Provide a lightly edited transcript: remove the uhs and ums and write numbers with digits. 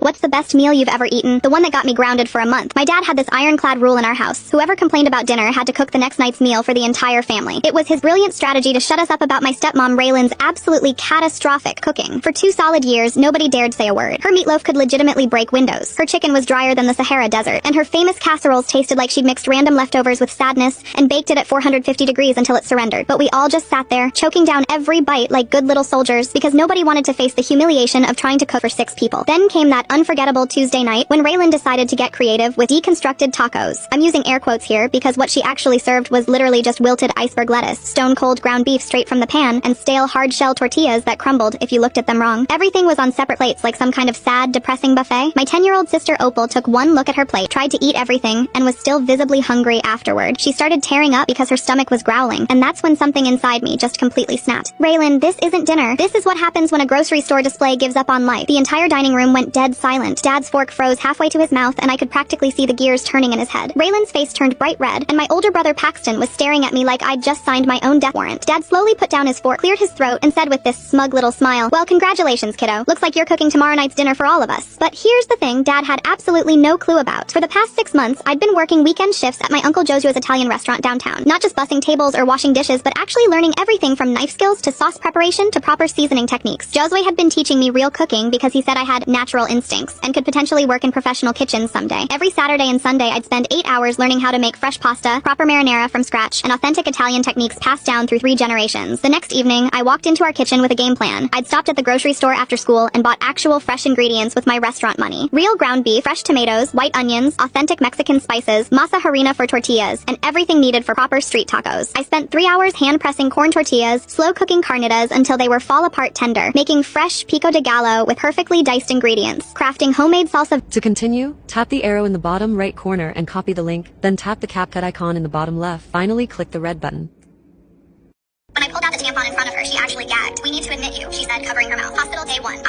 What's the best meal you've ever eaten? The one that got me grounded for a month. My dad had this ironclad rule in our house. Whoever complained about dinner had to cook the next night's meal for the entire family. It was his brilliant strategy to shut us up about my stepmom Raylan's absolutely catastrophic cooking. For 2 solid years, nobody dared say a word. Her meatloaf could legitimately break windows. Her chicken was drier than the Sahara Desert. And her famous casseroles tasted like she'd mixed random leftovers with sadness and baked it at 450 degrees until it surrendered. But we all just sat there, choking down every bite like good little soldiers because nobody wanted to face the humiliation of trying to cook for 6 people. Then came that unforgettable Tuesday night when Raylan decided to get creative with deconstructed tacos. I'm using air quotes here because what she actually served was literally just wilted iceberg lettuce, stone-cold ground beef straight from the pan, and stale hard-shell tortillas that crumbled if you looked at them wrong. Everything was on separate plates like some kind of sad, depressing buffet. My 10-year-old sister Opal took one look at her plate, tried to eat everything, and was still visibly hungry afterward. She started tearing up because her stomach was growling, and that's when something inside me just completely snapped. Raylan, this isn't dinner. This is what happens when a grocery store display gives up on life. The entire dining room went dead silent. Dad's fork froze halfway to his mouth, and I could practically see the gears turning in his head. Raylan's face turned bright red, and my older brother Paxton was staring at me like I'd just signed my own death warrant. Dad slowly put down his fork, cleared his throat, and said with this smug little smile, "Well, congratulations, kiddo. Looks like you're cooking tomorrow night's dinner for all of us." But here's the thing Dad had absolutely no clue about. For the past 6 months, I'd been working weekend shifts at my Uncle Josua's Italian restaurant downtown. Not just bussing tables or washing dishes, but actually learning everything from knife skills to sauce preparation to proper seasoning techniques. Josue had been teaching me real cooking because he said I had natural instincts and could potentially work in professional kitchens someday. Every Saturday and Sunday, I'd spend 8 hours learning how to make fresh pasta, proper marinara from scratch, and authentic Italian techniques passed down through 3 generations. The next evening, I walked into our kitchen with a game plan. I'd stopped at the grocery store after school and bought actual fresh ingredients with my restaurant money. Real ground beef, fresh tomatoes, white onions, authentic Mexican spices, masa harina for tortillas, and everything needed for proper street tacos. I spent 3 hours hand-pressing corn tortillas, slow-cooking carnitas until they were fall-apart tender, making fresh pico de gallo with perfectly diced ingredients, crafting homemade salsa. To continue, tap the arrow in the bottom right corner and copy the link, then tap the CapCut icon in the bottom left. Finally, click the red button. When I pulled out the tampon in front of her, she actually gagged. "We need to admit you," she said, covering her mouth. Hospital day 1.